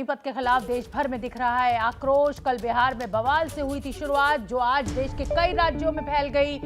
अग्निपथ के खिलाफ देश भर में दिख रहा है आक्रोश। कल बिहार में बवाल से हुई थी शुरुआत, जो आज देश के कई राज्यों में फैल गई।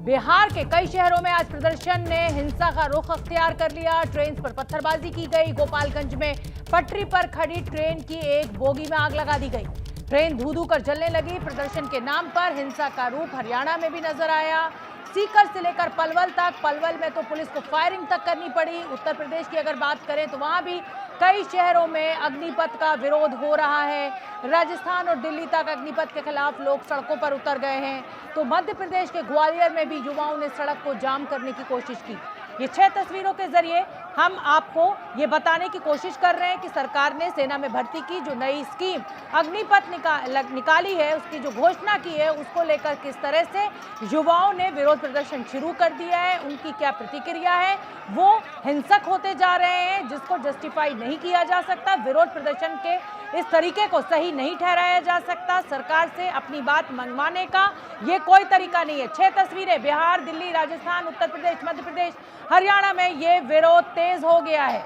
बिहार के कई शहरों में आज प्रदर्शन ने हिंसा का रुख अख्तियार कर लिया। ट्रेन पर पत्थरबाजी की गई। गोपालगंज में पटरी पर खड़ी ट्रेन की एक बोगी में आग लगा दी गई। ट्रेन धू धू कर जलने लगी। प्रदर्शन के नाम पर हिंसा का रूप हरियाणा में भी नजर आया। सीकर से लेकर पलवल तक, पलवल में तो पुलिस को फायरिंग तक करनी पड़ी। उत्तर प्रदेश की अगर बात करें तो वहां भी कई शहरों में अग्निपथ का विरोध हो रहा है। राजस्थान और दिल्ली तक अग्निपथ के खिलाफ लोग सड़कों पर उतर गए हैं। तो मध्य प्रदेश के ग्वालियर में भी युवाओं ने सड़क को जाम करने की कोशिश की। ये 6 तस्वीरों के जरिए हम आपको ये बताने की कोशिश कर रहे हैं कि सरकार ने सेना में भर्ती की जो नई स्कीम अग्निपथ निकाली है, उसकी जो घोषणा की है, उसको लेकर किस तरह से युवाओं ने विरोध प्रदर्शन शुरू कर दिया है, उनकी क्या प्रतिक्रिया है। वो हिंसक होते जा रहे हैं, जिसको जस्टिफाई नहीं किया जा सकता। विरोध प्रदर्शन के इस तरीके को सही नहीं ठहराया जा सकता। सरकार से अपनी बात मनवाने का ये कोई तरीका नहीं है। 6 तस्वीरें बिहार, दिल्ली, राजस्थान, उत्तर प्रदेश, मध्य प्रदेश, हरियाणा में ये विरोध तेज हो गया है।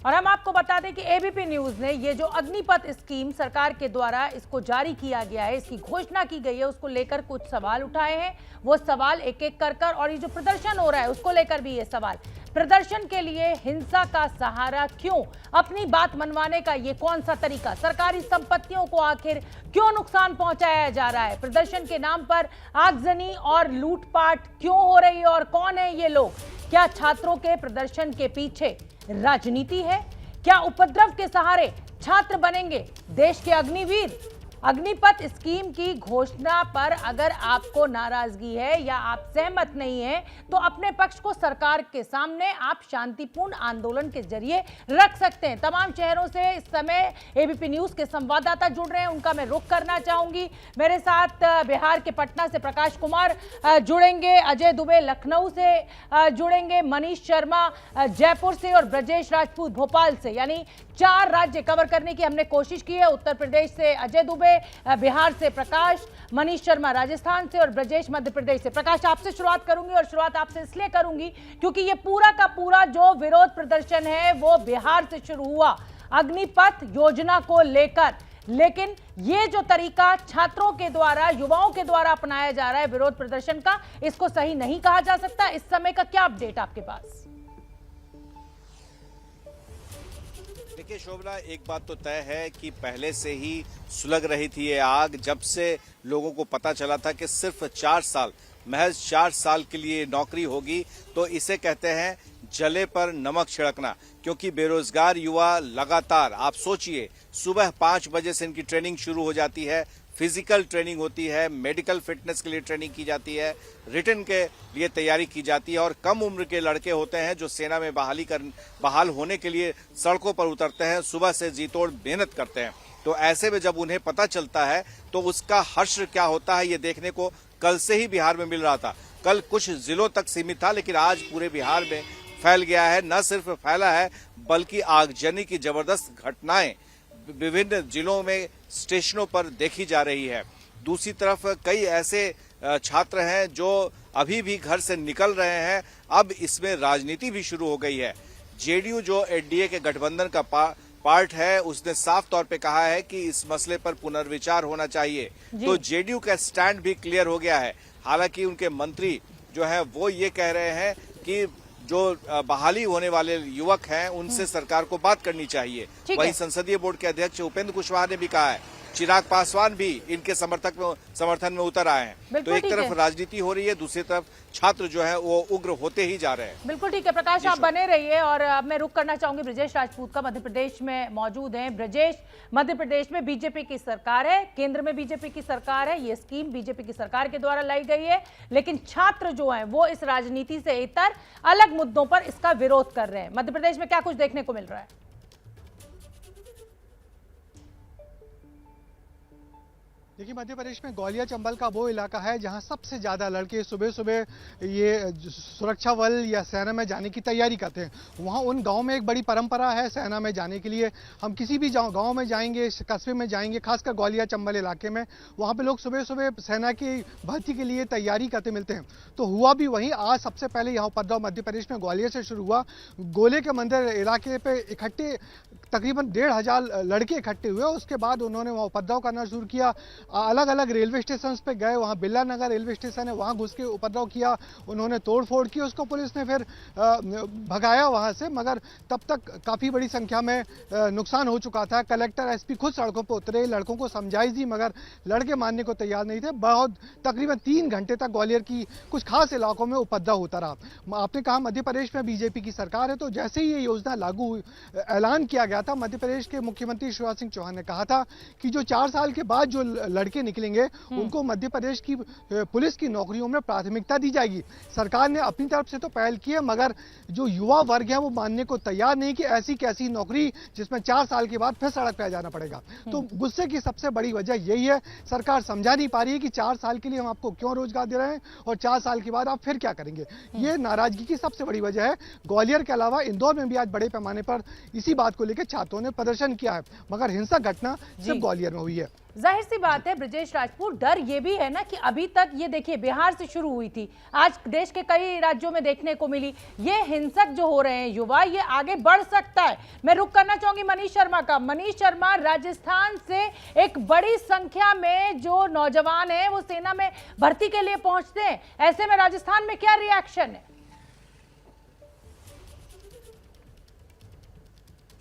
और हम आपको बता दें कि एबीपी न्यूज ने ये जो अग्निपथ स्कीम सरकार के द्वारा इसको जारी किया गया है, इसकी घोषणा की गई है, उसको लेकर कुछ सवाल उठाए हैं। वो सवाल एक एक कर और ये जो प्रदर्शन हो रहा है उसको लेकर भी ये सवाल। प्रदर्शन के लिए हिंसा का सहारा क्यों? अपनी बात मनवाने का ये कौन सा तरीका? सरकारी संपत्तियों को आखिर क्यों नुकसान पहुंचाया जा रहा है? प्रदर्शन के नाम पर आगजनी और लूटपाट क्यों हो रही है और कौन है ये लोग? क्या छात्रों के प्रदर्शन के पीछे राजनीति है? क्या उपद्रव के सहारे छात्र बनेंगे देश के अग्निवीर? अग्निपथ स्कीम की घोषणा पर अगर आपको नाराजगी है या आप सहमत नहीं हैं, तो अपने पक्ष को सरकार के सामने आप शांतिपूर्ण आंदोलन के जरिए रख सकते हैं। तमाम शहरों से इस समय एबीपी न्यूज के संवाददाता जुड़ रहे हैं, उनका मैं रुख करना चाहूंगी। मेरे साथ बिहार के पटना से प्रकाश कुमार जुड़ेंगे, अजय दुबे लखनऊ से जुड़ेंगे, मनीष शर्मा जयपुर से और ब्रजेश राजपूत भोपाल से। यानी 4 राज्य कवर करने की हमने कोशिश की है। उत्तर प्रदेश से अजय दुबे, बिहार से प्रकाश, मनीष शर्मा राजस्थान से और ब्रजेश मध्य प्रदेश से। प्रकाश, आपसे शुरुआत करूंगी और शुरुआत आपसे इसलिए करूंगी क्योंकि ये पूरा का पूरा जो विरोध प्रदर्शन है वो बिहार से शुरू हुआ अग्निपथ योजना को लेकर। लेकिन ये जो तरीका छात्रों के द्वारा, युवाओं के द्वारा अपनाया जा रहा है विरोध प्रदर्शन का, इसको सही नहीं कहा जा सकता। इस समय का क्या अपडेट आपके पास? देखिए शोभना, एक बात तो तय है कि पहले से ही सुलग रही थी ये आग। जब से लोगों को पता चला था कि सिर्फ 4 साल, महज 4 साल के लिए नौकरी होगी, तो इसे कहते हैं जले पर नमक छिड़कना। क्योंकि बेरोजगार युवा लगातार, आप सोचिए, सुबह 5 बजे से इनकी ट्रेनिंग शुरू हो जाती है। फिजिकल ट्रेनिंग होती है, मेडिकल फिटनेस के लिए ट्रेनिंग की जाती है, रिटन के लिए तैयारी की जाती है। और कम उम्र के लड़के होते हैं जो सेना में बहाल होने के लिए सड़कों पर उतरते हैं, सुबह से जी तोड़ मेहनत करते हैं। तो ऐसे में जब उन्हें पता चलता है तो उसका हर्ष क्या होता है, ये देखने को कल से ही बिहार में मिल रहा था। कल कुछ जिलों तक सीमित था, लेकिन आज पूरे बिहार में फैल गया है। न सिर्फ फैला है बल्कि आगजनी की जबरदस्त घटनाएं विभिन्न जिलों में स्टेशनों पर देखी जा रही है। दूसरी तरफ कई ऐसे छात्र हैं जो अभी भी घर से निकल रहे हैं। अब इसमें राजनीति भी शुरू हो गई है। जेडीयू जो एनडीए के गठबंधन का पार्ट है, उसने साफ तौर पे कहा है कि इस मसले पर पुनर्विचार होना चाहिए। तो जेडीयू का स्टैंड भी क्लियर हो गया है। हालांकि उनके मंत्री जो है वो ये कह रहे हैं कि जो बहाली होने वाले युवक हैं उनसे सरकार को बात करनी चाहिए। वहीं संसदीय बोर्ड के अध्यक्ष उपेंद्र कुशवाहा ने भी कहा है, चिराग पासवान भी इनके समर्थन में उतर आए हैं। तो एक तरफ राजनीति हो रही है, दूसरी तरफ छात्र जो है वो उग्र होते ही जा रहे हैं। बिल्कुल ठीक है प्रकाश, आप बने रहिए। और अब मैं रुख करना चाहूंगी ब्रजेश राजपूत का, मध्य प्रदेश में मौजूद हैं। ब्रजेश, मध्य प्रदेश में बीजेपी की सरकार है, केंद्र में बीजेपी की सरकार है, ये स्कीम बीजेपी की सरकार के द्वारा लाई गई है, लेकिन छात्र जो है वो इस राजनीति से इतर अलग मुद्दों पर इसका विरोध कर रहे हैं। मध्य प्रदेश में क्या कुछ देखने को मिल रहा है? देखिए, मध्य प्रदेश में ग्वालियर चंबल का वो इलाका है जहां सबसे ज़्यादा लड़के सुबह सुबह ये सुरक्षा बल या सेना में जाने की तैयारी करते हैं। वहां उन गांव में एक बड़ी परंपरा है सेना में जाने के लिए। हम किसी भी गांव में जाएंगे, कस्बे में जाएंगे, खासकर ग्वालियर चंबल इलाके में, वहां पे लोग सुबह सुबह सेना की भर्ती के लिए तैयारी करते मिलते हैं। तो हुआ भी वहीं। आज सबसे पहले यहाँ उपद्रव मध्य प्रदेश में ग्वालियर से शुरू हुआ। गोले के मंदिर इलाके पे इकट्ठे तकरीबन 1,500 लड़के इकट्ठे हुए। उसके बाद उन्होंने वहाँ उपद्रव करना शुरू किया। अलग अलग रेलवे स्टेशन पे गए, वहाँ बिल्ला नगर रेलवे स्टेशन है, वहाँ घुस के उपद्रव किया। उन्होंने तोड़फोड़ की, उसको पुलिस ने फिर भगाया वहाँ से, मगर तब तक काफ़ी बड़ी संख्या में नुकसान हो चुका था। कलेक्टर एसपी खुद सड़कों पर उतरे, लड़कों को समझाइश दी, मगर लड़के मानने को तैयार नहीं थे। बहुत तकरीबन 3 घंटे तक ग्वालियर की कुछ खास इलाकों में उपद्रव होता रहा। आपने कहा मध्य प्रदेश में बीजेपी की सरकार है, तो जैसे ही ये योजना लागू हुई, ऐलान किया गया था, मध्य प्रदेश के मुख्यमंत्री शिवराज सिंह चौहान ने कहा था कि जो 4 साल के बाद जो लड़के निकलेंगे उनको मध्य प्रदेश की पुलिस की नौकरियों में प्राथमिकता दी जाएगी। सरकार ने अपनी तरफ से तो पहल की है, मगर जो युवा वर्ग है वो मानने को तैयार नहीं कि ऐसी कैसी नौकरी जिसमें 4 साल के बाद फिर सड़क पर जाना पड़ेगा। तो गुस्से की सबसे बड़ी वजह यही है, सरकार समझा नहीं पा रही है कि 4 साल के लिए हम आपको क्यों रोजगार दे रहे हैं और 4 साल के बाद आप फिर क्या करेंगे। ये नाराजगी की सबसे बड़ी वजह है। ग्वालियर के अलावा इंदौर में भी आज बड़े पैमाने पर इसी बात को लेकर छात्रों ने प्रदर्शन किया है, मगर हिंसक घटना सिर्फ ग्वालियर में हुई है। जाहिर सी बात है ब्रजेश राजपूत, डर ये भी है ना कि अभी तक ये देखिए बिहार से शुरू हुई थी, आज देश के कई राज्यों में देखने को मिली। ये हिंसक जो हो रहे हैं युवा, ये आगे बढ़ सकता है। मैं रुक करना चाहूंगी मनीष शर्मा का। मनीष शर्मा, राजस्थान से एक बड़ी संख्या में जो नौजवान हैं वो सेना में भर्ती के लिए पहुंचते हैं, ऐसे में राजस्थान में क्या रिएक्शन है?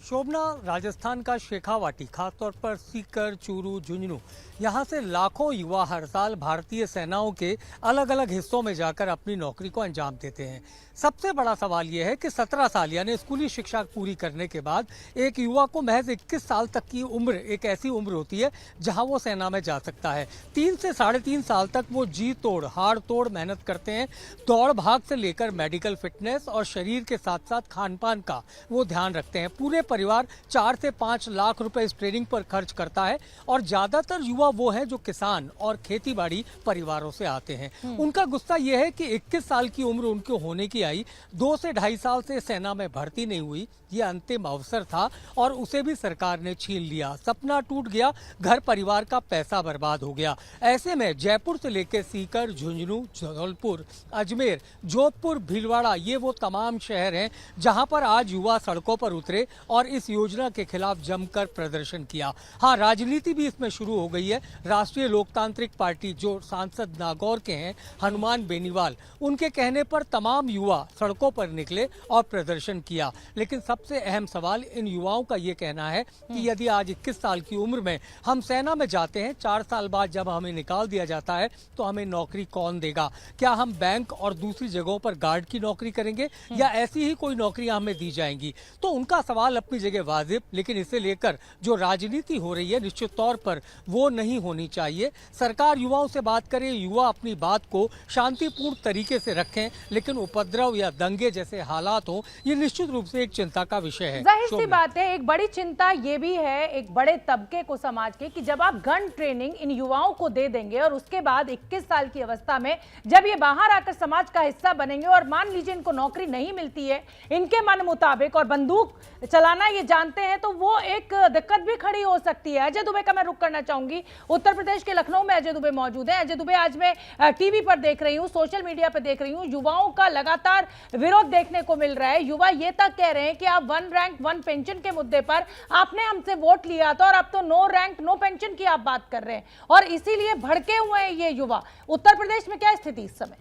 शोभना, राजस्थान का शेखावाटी, खासतौर पर सीकर, चूरू, झुंझुनू, यहाँ से लाखों युवा हर साल भारतीय सेनाओं के अलग अलग हिस्सों में जाकर अपनी नौकरी को अंजाम देते हैं। सबसे बड़ा सवाल यह है कि 17 साल यानी स्कूली शिक्षा पूरी करने के बाद एक युवा को महज 21 साल तक की उम्र एक ऐसी उम्र होती है जहां वो सेना में जा सकता है। 3 से 3.5 साल तक वो जी तोड़, हाड़ तोड़ मेहनत करते हैं। दौड़ भाग से लेकर मेडिकल फिटनेस और शरीर के साथ साथ खान पान का वो ध्यान रखते हैं। पूरे परिवार 4 से 5 लाख रुपए इस ट्रेनिंग पर खर्च करता है और ज्यादातर युवा वो हैं जो किसान और खेतीबाड़ी परिवारों से आते हैं। उनका गुस्सा यह है कि 21 साल की उम्र उनको होने की आई, 2 से 2.5 साल से सेना में भर्ती नहीं हुई। ये अंतिम अवसर था और उसे भी सरकार ने छीन लिया। सपना टूट गया, घर परिवार का पैसा बर्बाद हो गया। ऐसे में जयपुर से लेकर सीकर, झुंझुनू, जबलपुर, अजमेर, जोधपुर, भीलवाड़ा, ये वो तमाम शहर हैं जहां पर आज युवा सड़कों पर उतरे और इस योजना के खिलाफ जमकर प्रदर्शन किया। हाँ, राजनीति भी इसमें शुरू हो गई है। राष्ट्रीय लोकतांत्रिक पार्टी, जो सांसद नागौर के हैं हनुमान बेनीवाल, उनके कहने पर तमाम युवा सड़कों पर निकले और प्रदर्शन किया। लेकिन सबसे अहम सवाल इन युवाओं का ये कहना है कि यदि आज 21 साल की उम्र में हम सेना में जाते हैं, 4 साल बाद जब हमें निकाल दिया जाता है तो हमें नौकरी कौन देगा? क्या हम बैंक और दूसरी जगहों पर गार्ड की नौकरी करेंगे या ऐसी ही कोई नौकरियां हमें दी जाएंगी? तो उनका सवाल अपनी जगह वाजिब, लेकिन इसे लेकर जो राजनीति हो रही है निश्चित तौर पर वो नहीं होनी चाहिए। सरकार युवाओं से बात करे, युवा अपनी बात को शांतिपूर्ण तरीके से रखें, लेकिन उपद्रव या दंगे जैसे हालात हो, ये निश्चित रूप से एक चिंता का विषय है। जाहिर सी बात है, एक बड़ी चिंता ये भी है एक बड़े तबके को समाज के कि जब आप गन ट्रेनिंग इन युवाओं को दे देंगे और उसके बाद 21 साल की अवस्था में जब ये बाहर आकर समाज का हिस्सा बनेंगे और मान लीजिए इनको नौकरी नहीं मिलती है इनके मन मुताबिक और बंदूक चलाना ये जानते हैं, तो वो एक दिक्कत भी खड़ी हो सकती है। अजय दुबे का मैं रुख करना चाहूंगी। उत्तर प्रदेश के लखनऊ में अजय दुबे मौजूद है। अजय दुबे, आज मैं टीवी पर देख रही हूँ, सोशल मीडिया पर देख रही हूँ, युवाओं का लगातार विरोध देखने को मिल रहा है। युवा ये तक कह रहे हैं कि आप 1 रैंक 1 पेंशन के मुद्दे पर आपने हमसे वोट लिया था और अब तो 9 रैंक 9 पेंशन की आप बात कर रहे हैं और इसीलिए भड़के हुए हैं ये युवा। उत्तर प्रदेश में क्या स्थिति इस समय?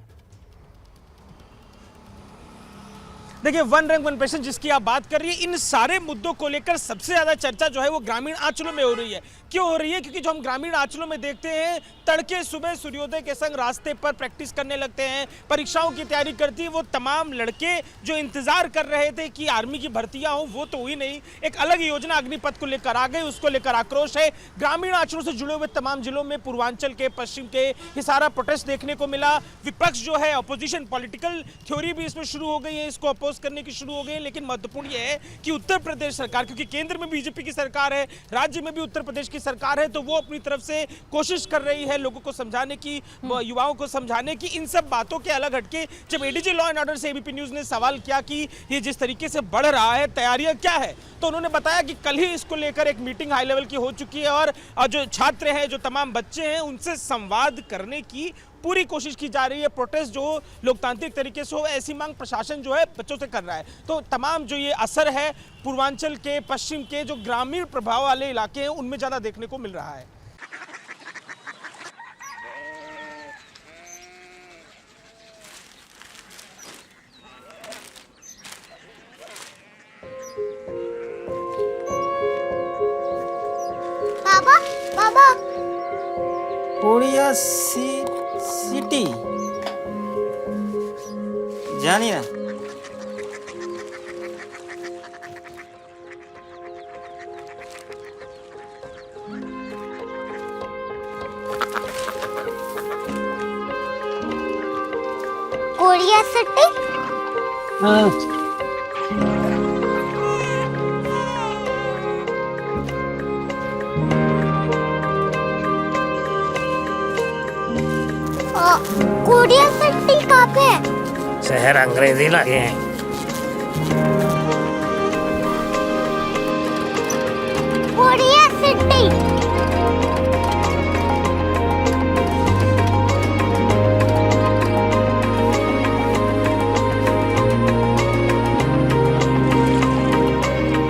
देखिए, 1 रैंक 1 पेंशन जिसकी आप बात कर रही है, इन सारे मुद्दों को लेकर सबसे ज्यादा चर्चा जो है वो ग्रामीण अंचलों में हो रही है। क्यों हो रही है? क्योंकि जो हम ग्रामीण अंचलों में देखते हैं, तड़के सुबह सूर्योदय के संग रास्ते पर प्रैक्टिस करने लगते हैं, परीक्षाओं की तैयारी करती है वो तमाम लड़के जो इंतजार कर रहे थे कि आर्मी की भर्तियां हो, वो तो हुई नहीं। एक अलग योजना अग्निपथ को लेकर आ गई, उसको लेकर आक्रोश है। ग्रामीण अंचलों से जुड़े हुए तमाम जिलों में, पूर्वांचल के, पश्चिम के, ये सारा प्रोटेस्ट देखने को मिला। विपक्ष जो है, अपोजिशन, पॉलिटिकल थ्योरी भी इसमें शुरू हो गई है इसको प्रपोज करने की शुरू हो गई, लेकिन महत्वपूर्ण यह है कि उत्तर प्रदेश सरकार, क्योंकि केंद्र में बीजेपी की सरकार है, राज्य में भी उत्तर प्रदेश की सरकार है, तो वो अपनी तरफ से कोशिश कर रही है लोगों को समझाने की, युवाओं को समझाने की। इन सब बातों के अलग हटके जब एडीजी लॉ एंड ऑर्डर से एबीपी न्यूज ने सवाल किया कि ये जिस तरीके से बढ़ रहा है, तैयारियां क्या है, तो उन्होंने बताया कि कल ही इसको लेकर एक मीटिंग हाई लेवल की हो चुकी है और जो छात्र हैं, जो तमाम बच्चे हैं, उनसे संवाद करने की पूरी कोशिश की जा रही है। प्रोटेस्ट जो लोकतांत्रिक तरीके से हो, ऐसी मांग प्रशासन जो है बच्चों से कर रहा है। तो तमाम जो ये असर है पूर्वांचल के, पश्चिम के जो ग्रामीण प्रभाव वाले इलाके हैं, उनमें ज्यादा देखने को मिल रहा है। बाबा बाबा कोरिया सिटी जानी ना। कोरिया सिटी कोरिया सिटी कहाँ पे है? शहर अंग्रेजी लगे हैं। कोरिया सिटी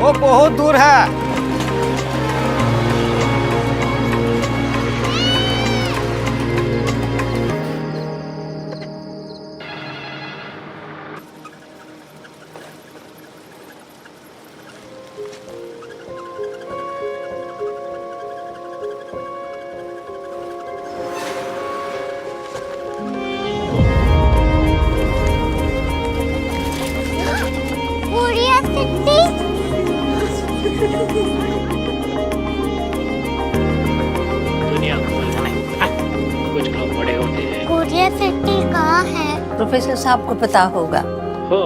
वो बहुत दूर है। कोरिया सिटी दुनिया कुछ लोग बड़े होते हैं। कोरिया सिटी कहाँ है? प्रोफेसर साहब को पता होगा। हो,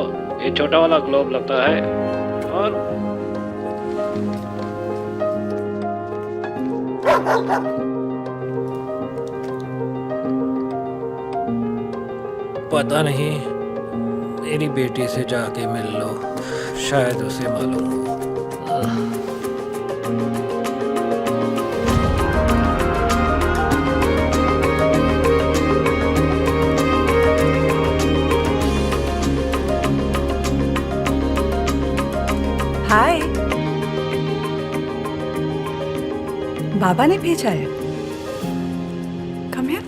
ये छोटा वाला ग्लोब लगता है और पता नहीं, मेरी बेटी से जाके मिल लो, शायद उसे मालूम हो। हाय, बाबा ने भेजा है। Come here.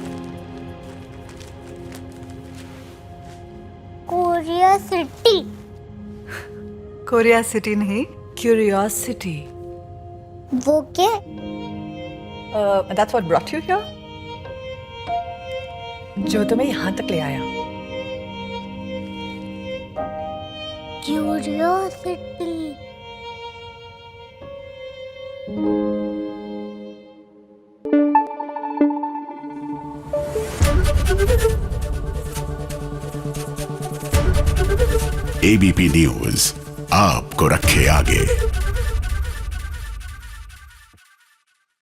Korea city Korea city नहीं, क्यूरियोसिटी। वो क्या? That's what brought you here. जो तुम्हें यहाँ तक ले आया। क्यूरियोसिटी एबीपी न्यूज आपको रखे आगे।